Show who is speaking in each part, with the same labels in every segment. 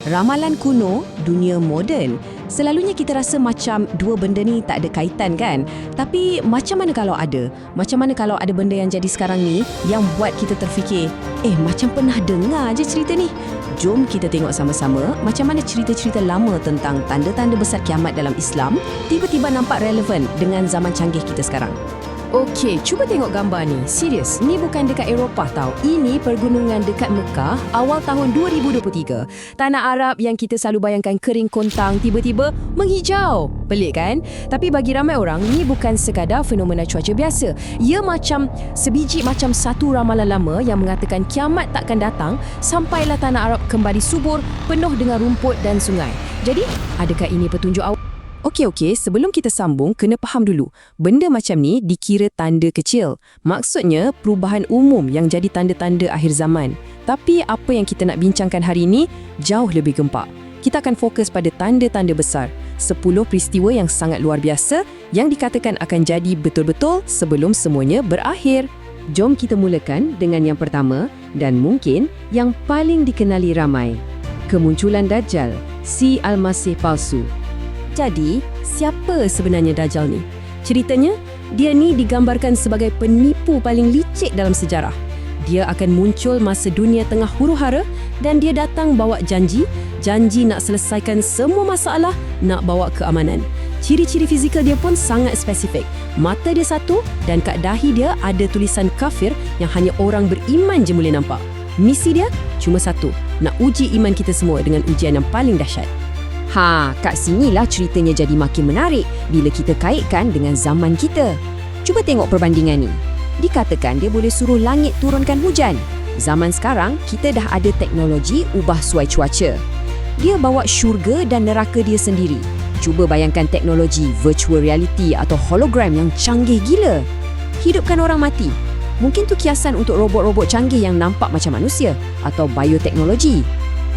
Speaker 1: Ramalan kuno, dunia moden. Selalunya kita rasa macam dua benda ni tak ada kaitan kan? Tapi macam mana kalau ada? Macam mana kalau ada benda yang jadi sekarang ni yang buat kita terfikir, macam pernah dengar je cerita ni. Jom kita tengok sama-sama macam mana cerita-cerita lama tentang tanda-tanda besar kiamat dalam Islam tiba-tiba nampak relevan dengan zaman canggih kita sekarang. Okey, cuba tengok gambar ni. Serius, ni bukan dekat Eropah tau. Ini pergunungan dekat Mekah awal tahun 2023. Tanah Arab yang kita selalu bayangkan kering kontang tiba-tiba menghijau. Pelik kan? Tapi bagi ramai orang, ni bukan sekadar fenomena cuaca biasa. Ia macam sebiji macam satu ramalan lama yang mengatakan kiamat takkan datang sampailah tanah Arab kembali subur, penuh dengan rumput dan sungai. Jadi, adakah ini petunjuk awal? Okey, sebelum kita sambung, kena faham dulu. Benda macam ni dikira tanda kecil. Maksudnya, perubahan umum yang jadi tanda-tanda akhir zaman. Tapi apa yang kita nak bincangkan hari ini jauh lebih gempak. Kita akan fokus pada tanda-tanda besar. 10 peristiwa yang sangat luar biasa yang dikatakan akan jadi betul-betul sebelum semuanya berakhir. Jom kita mulakan dengan yang pertama dan mungkin yang paling dikenali ramai. Kemunculan Dajjal, si Al-Masih palsu. Jadi, siapa sebenarnya Dajjal ni? Ceritanya, dia ni digambarkan sebagai penipu paling licik dalam sejarah. Dia akan muncul masa dunia tengah huru-hara dan dia datang bawa janji nak selesaikan semua masalah, nak bawa keamanan. Ciri-ciri fizikal dia pun sangat spesifik. Mata dia satu dan kat dahi dia ada tulisan kafir yang hanya orang beriman je boleh nampak. Misi dia cuma satu, nak uji iman kita semua dengan ujian yang paling dahsyat. Kat sinilah ceritanya jadi makin menarik bila kita kaitkan dengan zaman kita. Cuba tengok perbandingan ni. Dikatakan dia boleh suruh langit turunkan hujan. Zaman sekarang, kita dah ada teknologi ubah suai cuaca. Dia bawa syurga dan neraka dia sendiri. Cuba bayangkan teknologi virtual reality atau hologram yang canggih gila. Hidupkan orang mati. Mungkin tu kiasan untuk robot-robot canggih yang nampak macam manusia atau bioteknologi.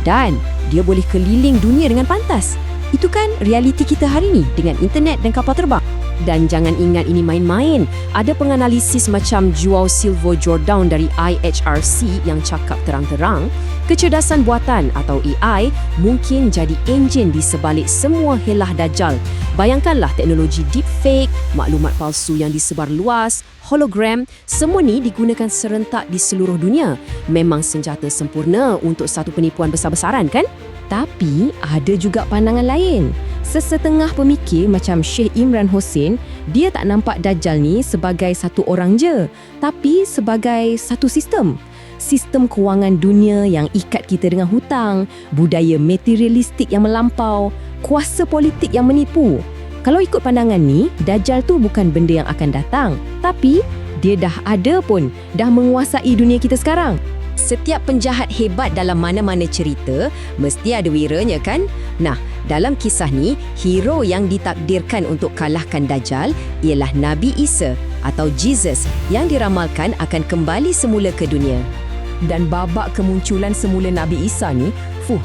Speaker 1: Dan dia boleh keliling dunia dengan pantas. Itu kan realiti kita hari ni dengan internet dan kapal terbang. Dan jangan ingat ini main-main. Ada penganalisis macam Joao Silva Jordan dari IHRC yang cakap terang-terang, kecerdasan buatan atau AI mungkin jadi enjin di sebalik semua helah Dajjal. Bayangkanlah teknologi deepfake, maklumat palsu yang disebar luas, hologram, semua ni digunakan serentak di seluruh dunia. Memang senjata sempurna untuk satu penipuan besar-besaran kan? Tapi ada juga pandangan lain. Sesetengah pemikir macam Syekh Imran Hossein, dia tak nampak Dajjal ni sebagai satu orang je, tapi sebagai satu sistem. Sistem kewangan dunia yang ikat kita dengan hutang, budaya materialistik yang melampau, kuasa politik yang menipu. Kalau ikut pandangan ni, Dajjal tu bukan benda yang akan datang, tapi dia dah ada pun, dah menguasai dunia kita sekarang. Setiap penjahat hebat dalam mana-mana cerita mesti ada wiranya kan? Nah, dalam kisah ni, hero yang ditakdirkan untuk kalahkan Dajjal ialah Nabi Isa atau Jesus yang diramalkan akan kembali semula ke dunia. Dan babak kemunculan semula Nabi Isa ni,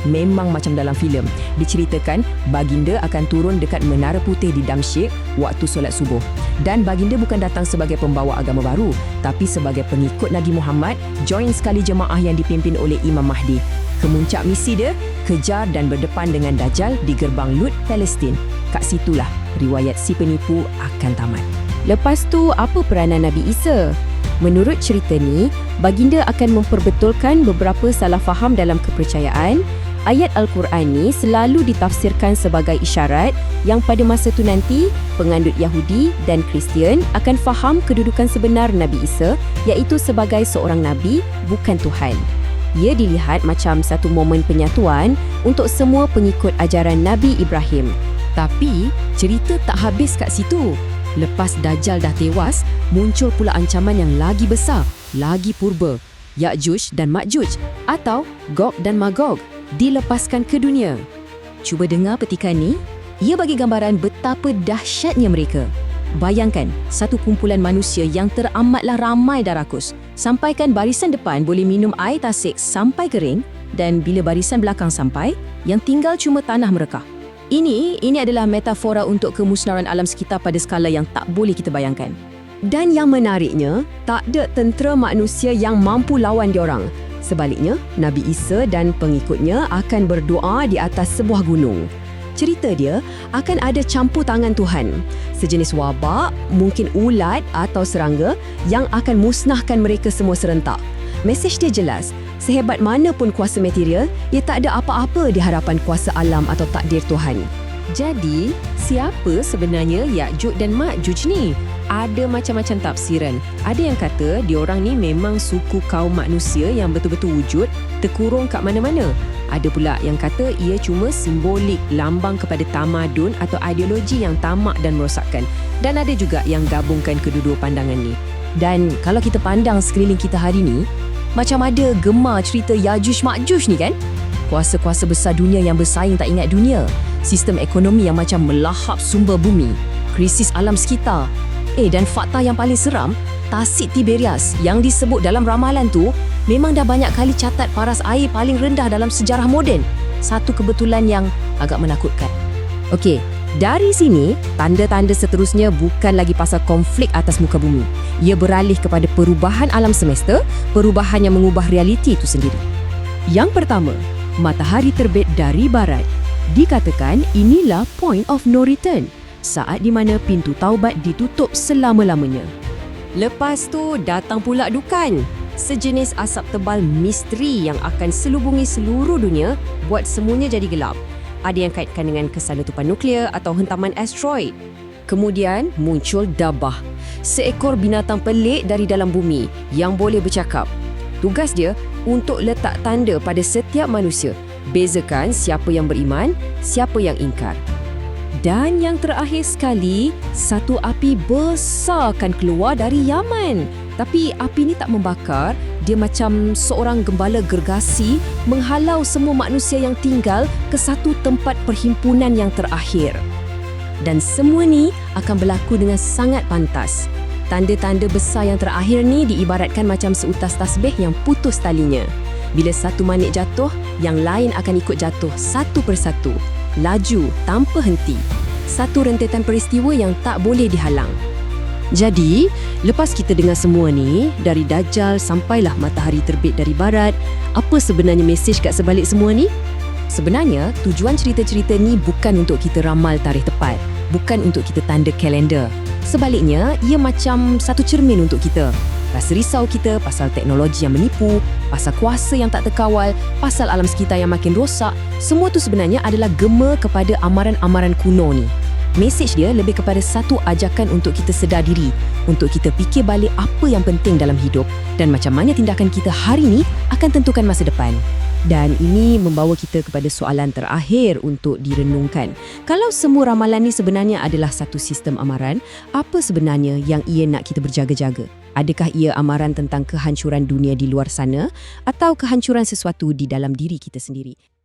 Speaker 1: memang macam dalam filem. Diceritakan baginda akan turun dekat Menara Putih di Damsyik waktu solat subuh. Dan baginda bukan datang sebagai pembawa agama baru, tapi sebagai pengikut Nabi Muhammad, join sekali jemaah yang dipimpin oleh Imam Mahdi. Kemuncak misi dia, kejar dan berdepan dengan Dajjal di gerbang Lut, Palestin. Kat situlah riwayat si penipu akan tamat. Lepas tu, apa peranan Nabi Isa? Menurut cerita ni, baginda akan memperbetulkan beberapa salah faham dalam kepercayaan. Ayat Al-Quran ni selalu ditafsirkan sebagai isyarat yang pada masa tu nanti, pengandut Yahudi dan Kristian akan faham kedudukan sebenar Nabi Isa, iaitu sebagai seorang Nabi, bukan Tuhan. Ia dilihat macam satu momen penyatuan untuk semua pengikut ajaran Nabi Ibrahim. Tapi, cerita tak habis kat situ. Lepas Dajjal dah tewas, muncul pula ancaman yang lagi besar, lagi purba. Ya'juj dan Ma'juj atau Gog dan Magog dilepaskan ke dunia. Cuba dengar petikan ni. Ia bagi gambaran betapa dahsyatnya mereka. Bayangkan, satu kumpulan manusia yang teramatlah ramai dan rakus. Sampaikan barisan depan boleh minum air tasik sampai kering dan bila barisan belakang sampai, yang tinggal cuma tanah mereka. Ini adalah metafora untuk kemusnahan alam sekitar pada skala yang tak boleh kita bayangkan. Dan yang menariknya, tak ada tentera manusia yang mampu lawan diorang. Sebaliknya, Nabi Isa dan pengikutnya akan berdoa di atas sebuah gunung. Cerita dia akan ada campur tangan Tuhan, sejenis wabak, mungkin ulat atau serangga yang akan musnahkan mereka semua serentak. Mesej dia jelas, sehebat mana pun kuasa material, ia tak ada apa-apa di hadapan kuasa alam atau takdir Tuhan.
Speaker 2: Jadi, siapa sebenarnya Ya'juj dan Ma'juj ni? Ada macam-macam tafsiran. Ada yang kata diorang ni memang suku kaum manusia yang betul-betul wujud, terkurung kat mana-mana. Ada pula yang kata ia cuma simbolik, lambang kepada tamadun atau ideologi yang tamak dan merosakkan. Dan ada juga yang gabungkan kedua-dua pandangan ni.
Speaker 1: Dan kalau kita pandang sekeliling kita hari ni, macam ada gemar cerita Ya'juj Ma'juj ni kan? Kuasa-kuasa besar dunia yang bersaing tak ingat dunia. Sistem ekonomi yang macam melahap sumber bumi. Krisis alam sekitar. Dan fakta yang paling seram, Tasik Tiberias yang disebut dalam ramalan tu memang dah banyak kali catat paras air paling rendah dalam sejarah moden. Satu kebetulan yang agak menakutkan. Okey, dari sini, tanda-tanda seterusnya bukan lagi pasal konflik atas muka bumi. Ia beralih kepada perubahan alam semesta, perubahan yang mengubah realiti itu sendiri. Yang pertama, matahari terbit dari barat. Dikatakan inilah point of no return, saat di mana pintu taubat ditutup selama-lamanya. Lepas tu datang pula dukan, sejenis asap tebal misteri yang akan selubungi seluruh dunia, buat semuanya jadi gelap. Ada yang kaitkan dengan kesan letupan nuklear atau hentaman asteroid. Kemudian muncul Dabah, seekor binatang pelik dari dalam bumi yang boleh bercakap. Tugas dia untuk letak tanda pada setiap manusia, bezakan siapa yang beriman, siapa yang ingkar. Dan yang terakhir sekali, satu api besar akan keluar dari Yaman. Tapi api ni tak membakar, dia macam seorang gembala gergasi menghalau semua manusia yang tinggal ke satu tempat perhimpunan yang terakhir. Dan semua ni akan berlaku dengan sangat pantas. Tanda-tanda besar yang terakhir ni diibaratkan macam seutas tasbih yang putus talinya. Bila satu manik jatuh, yang lain akan ikut jatuh satu persatu. Laju tanpa henti. Satu rentetan peristiwa yang tak boleh dihalang. Jadi, lepas kita dengar semua ni, dari Dajjal sampailah matahari terbit dari barat, apa sebenarnya mesej kat sebalik semua ni? Sebenarnya, tujuan cerita-cerita ni bukan untuk kita ramal tarikh tepat, bukan untuk kita tanda kalender. Sebaliknya, ia macam satu cermin untuk kita. Rasa risau kita pasal teknologi yang menipu, pasal kuasa yang tak terkawal, pasal alam sekitar yang makin rosak, semua tu sebenarnya adalah gema kepada amaran-amaran kuno ni. Mesej dia lebih kepada satu ajakan untuk kita sedar diri, untuk kita fikir balik apa yang penting dalam hidup dan macam mana tindakan kita hari ni akan tentukan masa depan. Dan ini membawa kita kepada soalan terakhir untuk direnungkan. Kalau semua ramalan ni sebenarnya adalah satu sistem amaran, apa sebenarnya yang ia nak kita berjaga-jaga? Adakah ia amaran tentang kehancuran dunia di luar sana atau kehancuran sesuatu di dalam diri kita sendiri?